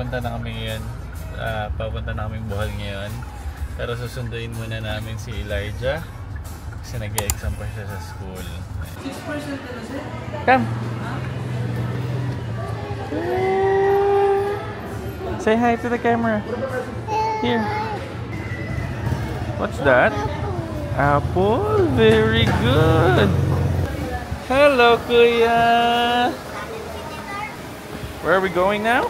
papunta na kami ngayon. Papunta na kaming Bohol ngayon. Pero susunduin muna namin si Elijah kasi nag-e-exam pa siya sa school. Come! Say hi to the camera. Here. What's that? Apple. Very good. Hello, Kuya. Where are we going now?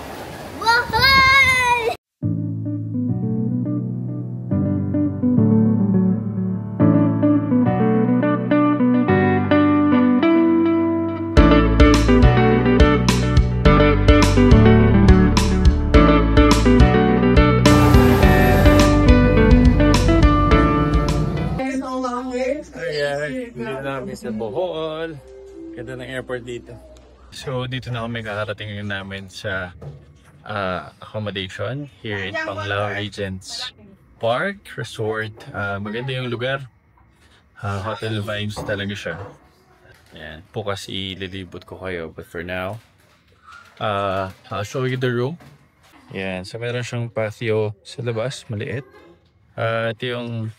Sa Bohol. Ganda ng airport dito. So dito na kami kakarating namin sa accommodation here in Panglao Regents Park Resort. Maganda yung lugar. Hotel vibes talaga siya. Ayan. Bukas ililibot ko kayo. But for now, I'll show you the room. Ayan. So meron siyang patio sa labas. Maliit. Ito yung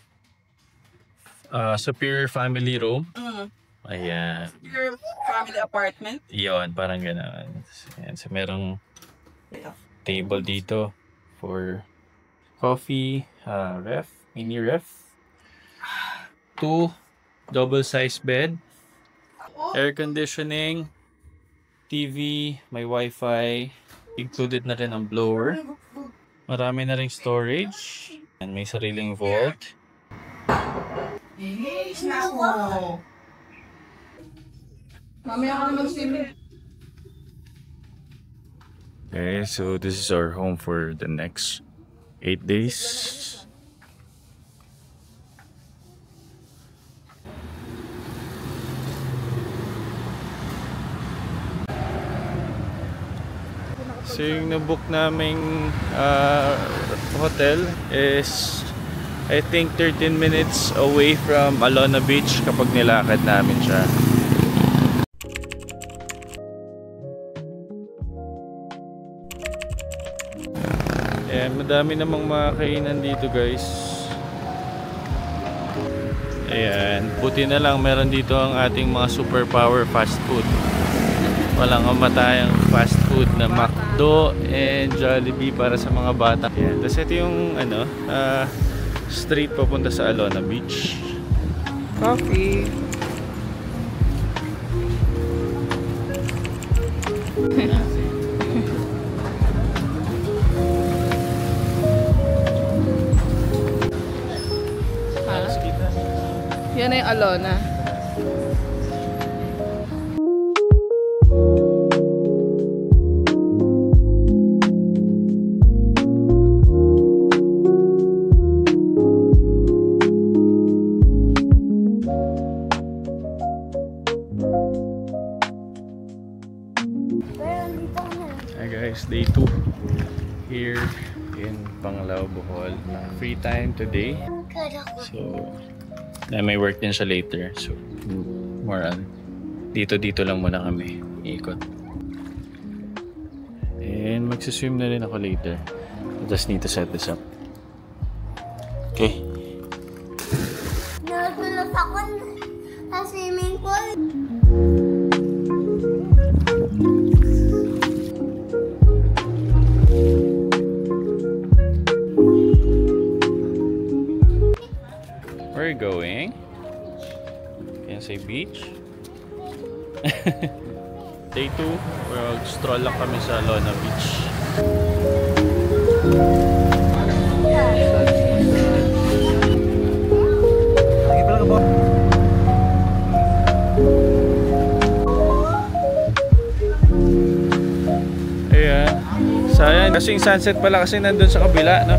Superior Family Room. Ayan. Your family apartment? Iyon, parang gano'n. Ayan, so merong table dito for coffee, ref, mini ref, 2 double-sized bed, air conditioning, TV, may wifi, included na rin ang blower. Marami na ring storage, and may sariling vault. Mamaya ka na mag-swimming. Okay, so this is our home for the next 8 days. So yung nabook naming hotel is I think 13 minutes away from Alona Beach kapag nilakad namin siya. Ayan, madami namang mga kainan dito guys. Ayan, buti na lang meron dito ang ating mga superpower fast food. Walang kamatayang fast food na McDo and Jollibee para sa mga bata. Ayan, tapos ito yung street papunta sa Alona Beach. Coffee. Yan na yung Alona. Hi guys, day 2 here in Panglao, Bohol. Free time today. So may work din siya later, so more on dito lang muna kami ikot, and magsiswim na rin ako later. I just need to set this up. Okay, nagulat ako sa swimming pool. where are you going? Can you say beach? Day 2, stroll lang kami sa Alona Beach. Ayan. Sayang, kasing sunset pala kasi nandun sa kabila, no?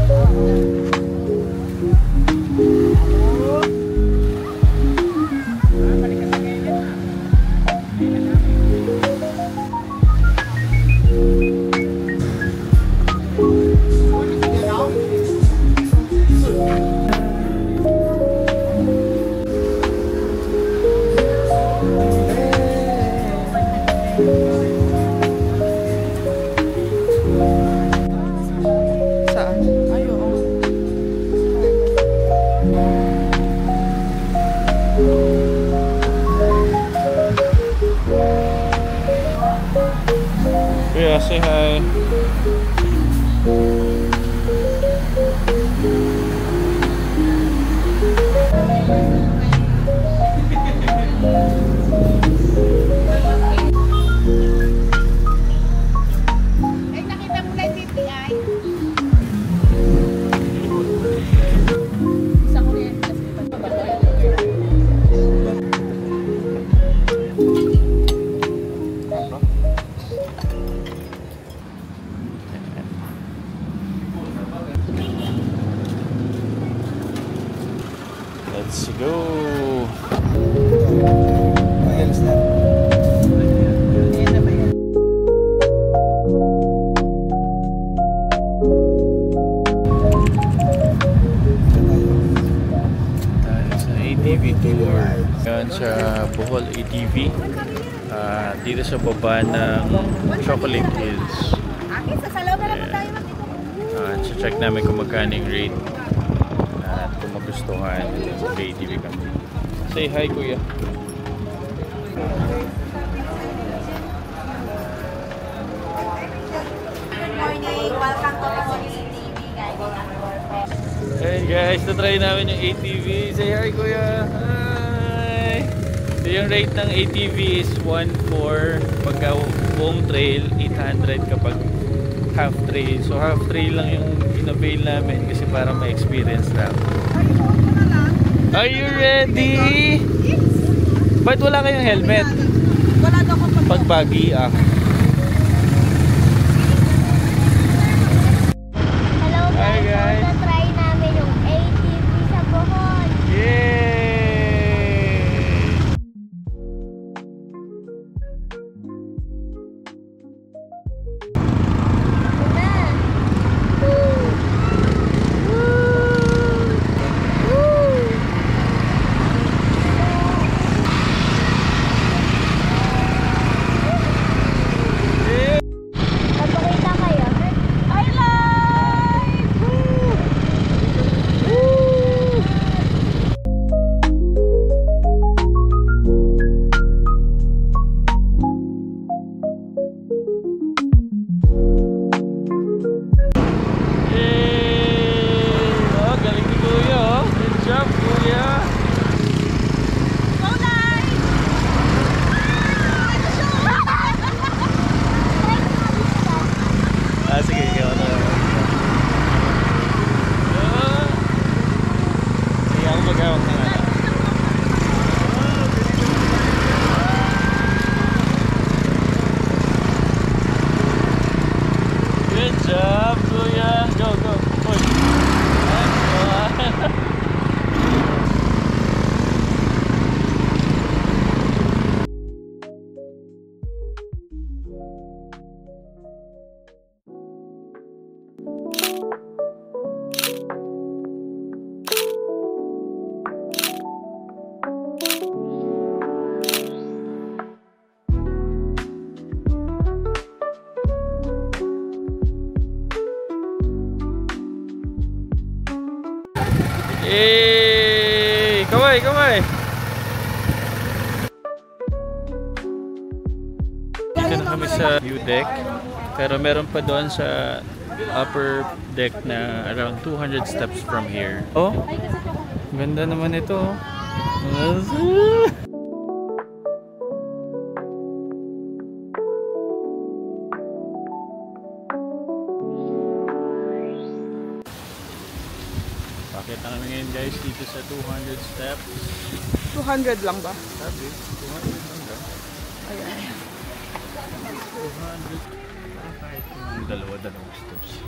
say hi. Nakita mo na yung TTI? Sa kuryente. Let's go. ATV tour. Yan sa Bohol ATV. Dito sa baba ng Chocolate Hills. Check namin kung magkano yung rate. At kung magustuhan, ATV kami. Say hi, kuya. Good morning. Welcome to Bohol ATV, guys. Hey guys, na-try namin yung ATV. Say hi, kuya. Hi! So yung rate ng ATV is 1,400 pagka buong trail, 800 kapag half trail. So half trail lang yung in-avail namin kasi para ma-experience lang. Are you ready? Yes! Ba't wala kayong helmet? Wala daw ko Pag buggy Hello Hi, guys. Na-try namin yung ATV sa Bohol. Yay! Papakita kayo. Yay! Oh, galing ni kuya, oh. Good job, kuya. Sige, ikaw na. Sige, ako mag-awak na nga. Good job, kuya. Go, go. Push. Yay! Kaway, kaway! Dito na kami sa view deck. Pero meron pa doon sa upper deck na around 200 steps from here. Oh, ganda naman ito. Bakit na kami ngayon guys dito sa 200 steps? 200 lang ba? Sabi, 200 lang daw. Ayan. 200. Kahit yung dalawa-dalawang steps.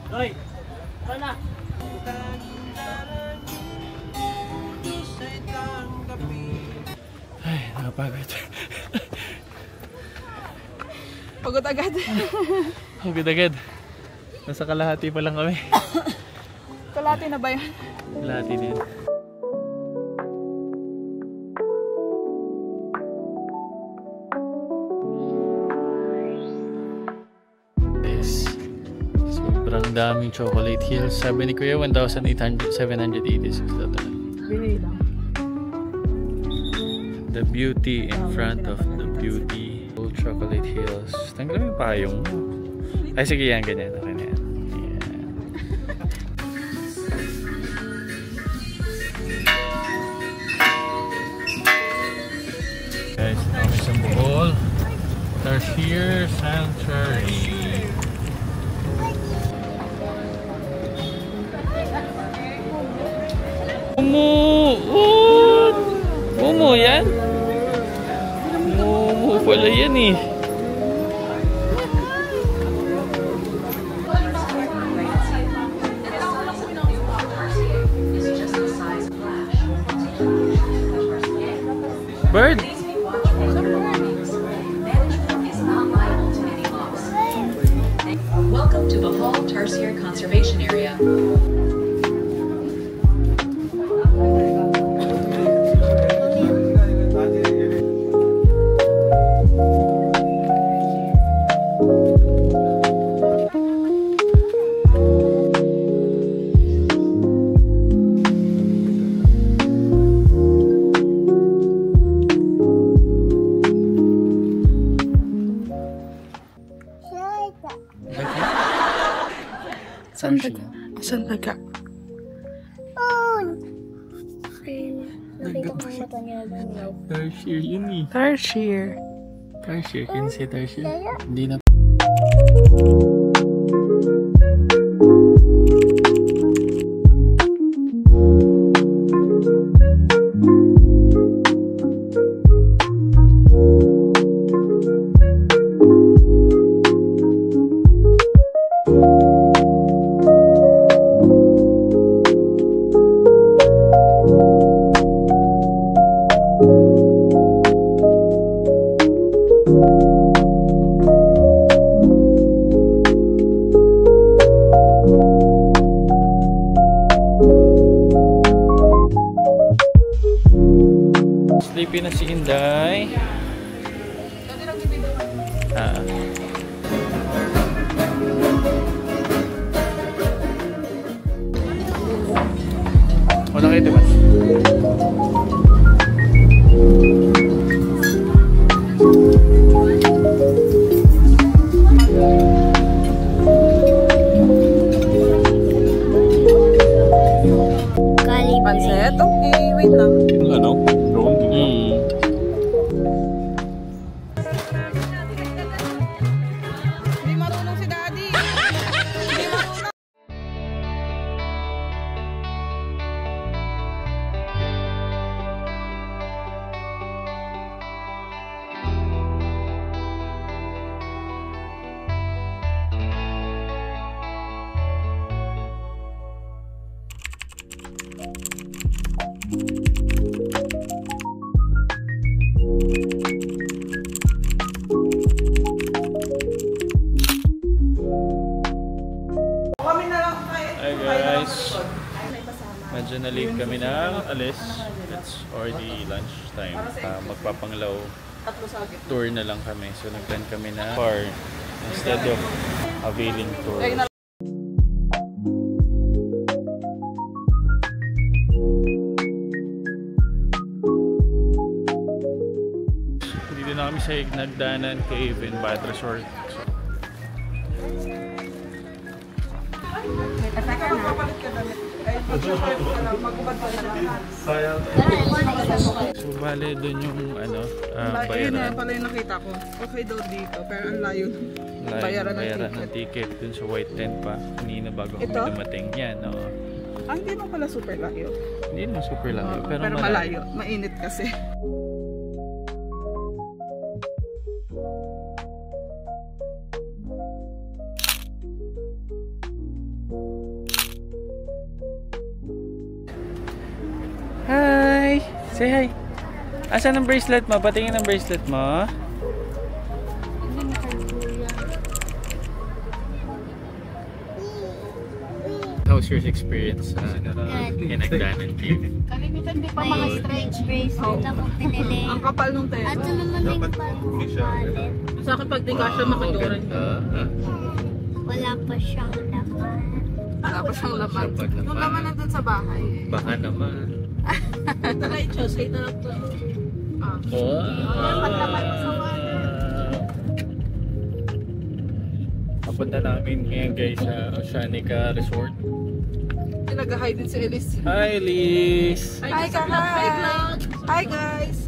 Hoy! Tara! Ay, nakapagod. Pagod agad. Pagod agad. Nasa kalahati pa lang kami. Kalahati na ba yan? Kalahati din. Sobrang daming chocolate hills. Sabi ni Kuya, 1,786 total. Binili lang. The beauty in front of the beauty. Old Chocolate Hills. Tanggalin yung payong mo. Ay, sige yan, ganyan. Okay na yan. Guys, kami sa Bohol. Tarsier Sanctuary. What? Momo yan? Momo pala yan eh. Bird? Welcome to Bohol Tarsier Conservation Area. Saan taga? Tarsier yun eh. Tarsier. Tarsier, can you say Tarsier? Hindi na. Sleepy na si Inday. Wala kayo diba? Pansit? Okay, wait lang. Ano? Hindi marunong si Daddy. Hindi marunong. Hi guys, medyo na-late kami ng alis. It's already lunch time. Magpapanglaw tour na lang kami. So nag-plan kami na bar instead of availing tour. Dito na kami sa Nagdanan Cave and Bath Resort. So bale doon yung ano, Ayun na bayaran. pala yung nakita ko. Okay daw dito, pero ang layo. Bayaran ng ticket dun sa white tent pa. Kanina bago kami Ito? dumating. Yan, oo. Hindi mo pala super layo. Hindi naman super layo, pero malayo. Mainit kasi. Hi! Say hi! Asan ang bracelet mo? Patingin ang bracelet mo. How's your experience sa Nagdanan Cave? Kalimitan di pa mga stretch bracelet ako pinili. Ang kapal nung tela. At naman may wallet. Sa akin pag di ka siya makaturan. Wala pa siyang laman. Wala pa siyang laman. Yung laman nandun sa bahay. Baka naman. Papunta namin ngayon guys sa Oceanica Resort. Nag-hi din si Elise. Hi Elise! Hi guys! Hi guys!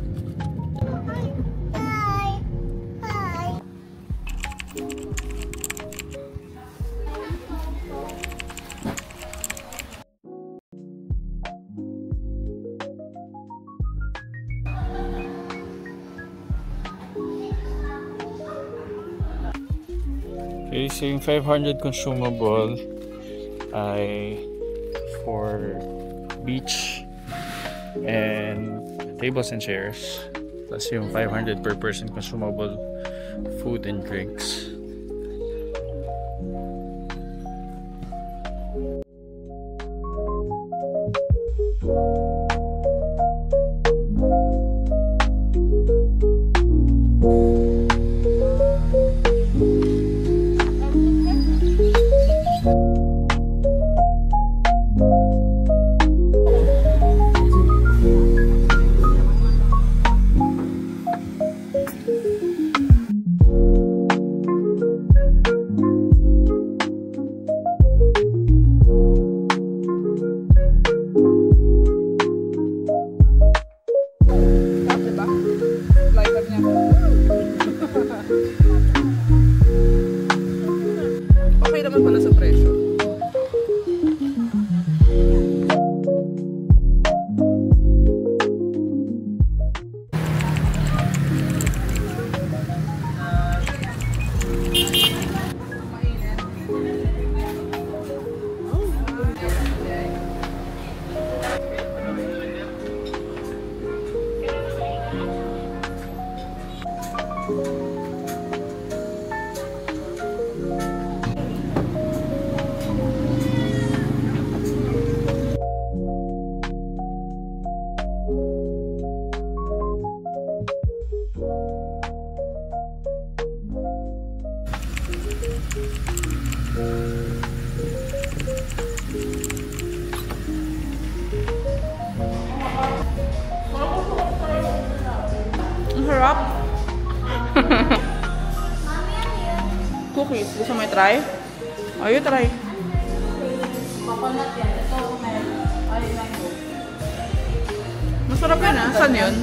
Okay, so yung 500 consumable ay for beach and tables and chairs. Plus yung 500 per person consumable food and drinks. Okay naman pala sa presyo. Ang sarap. Cookies. Gusto mo i-try? Ayaw, try. Masarap yun ah. Saan yun?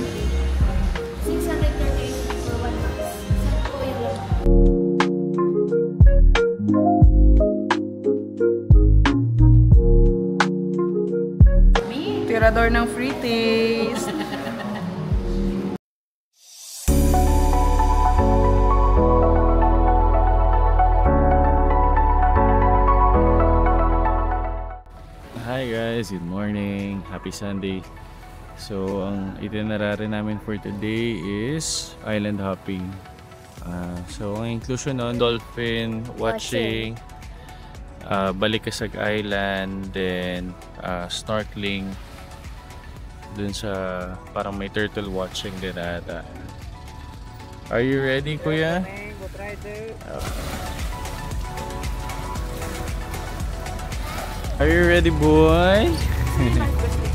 638 for 1 box. Saan po yung Tirador ng free taste. Hi guys, good morning. Happy Sunday. So, ang itinerary namin for today is island hopping. So, ang inclusion nun, dolphin watching, Balikasag Island, then snorkeling dun sa parang may turtle watching din ata. Are you ready, kuya? Are you ready, boy?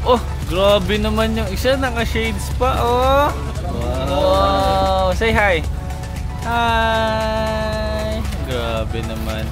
Oh, grabe naman yung isa, naka-shades pa, oh. Wow, say hi. Hi. Grabe naman.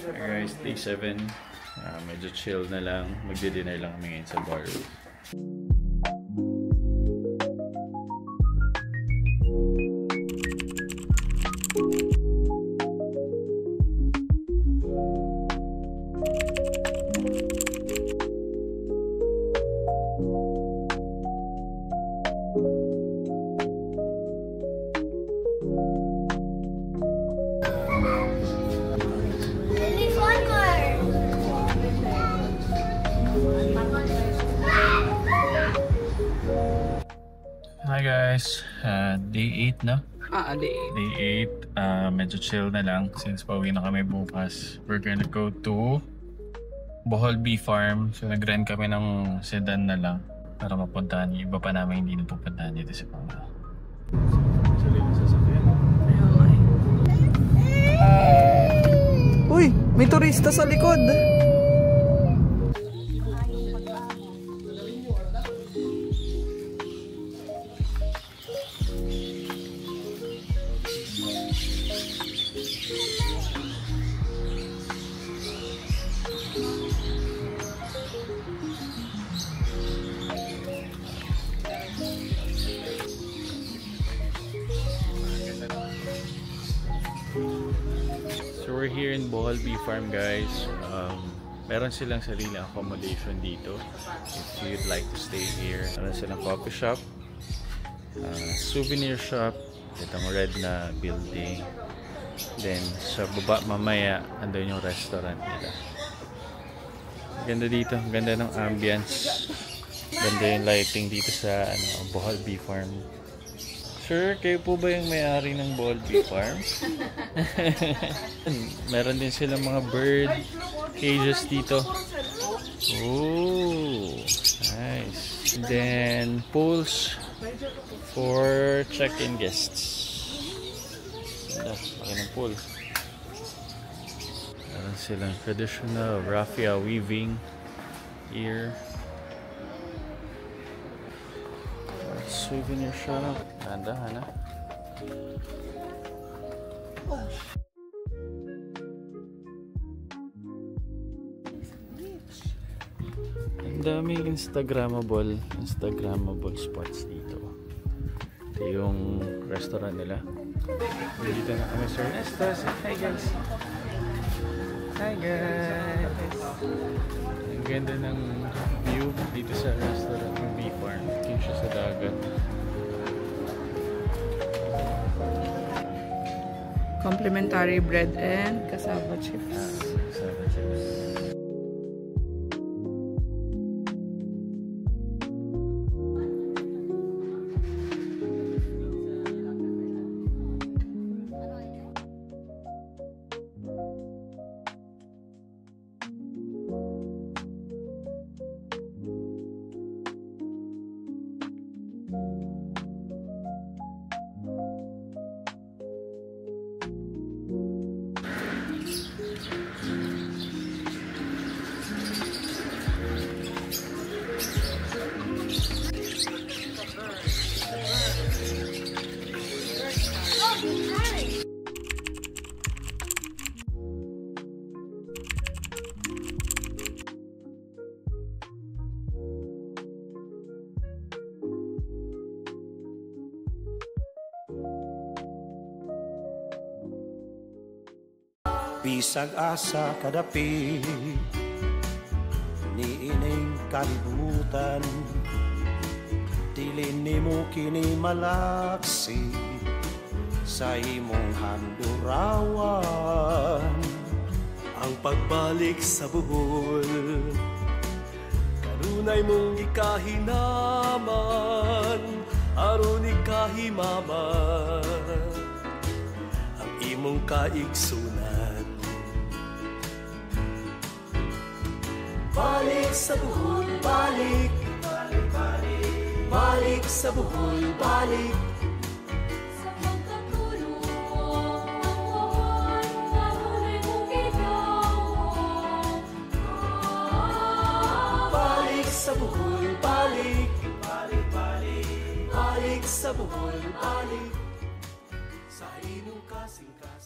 Guys, day 7. Medyo chill na lang. Magdi-dinner lang kami ngayon sa bar. guys, day 8 na. Day. Day 8, medyo chill na lang since pauwi na kami bukas. We're gonna go to Bohol Bee Farm. So nag-rent kami ng sedan na lang para mapuntahan yung iba pa namin hindi napupuntahan dito sa Pangal. Sali na sasakyan. Uy, may turista sa likod. So we're here in Bohol Bee Farm, guys. Meron silang sariling accommodation dito if you'd like to stay here. Meron silang coffee shop, souvenir shop, itong red na building. Then sa baba mamaya andun yung restaurant nila. Ganda dito, ganda ng ambience. Ganda yung lighting dito sa Bohol Bee Farm. Sir, kayo po ba yung may-ari ng Bohol Bee Farm? Meron din silang mga bird cages dito. Oh, nice. And then pools for check-in guests. Ganda, laki ng pool. Meron silang traditional raffia weaving here. Souvenir shop. Dahan-dahan ha. Ang daming Instagrammable spots dito. Ito yung restaurant nila. Dito na kami, Sir Nestas. Hi guys. Hi guys. Ang ganda ng view dito sa restaurant ng Bee Farm. King siya sa dagat. Complimentary bread and cassava chips. Cassava chips. Bisag asa kadapi niining kalibutan, dili nimo kini malaksi sa imong handurawan. Ang pagbalik sa Bohol, kanunay mong ikahinaman, aron ikahimaman ang imong kaigsunan. Balik sa Bohol, balik, balik, balik, balik sa Bohol, balik. Sa pagkatulong, ang buwan, kanunay mong ginawa. Balik sa Bohol, balik, balik, balik, balik sa Bohol, balik. Sa imong kasing-kasing.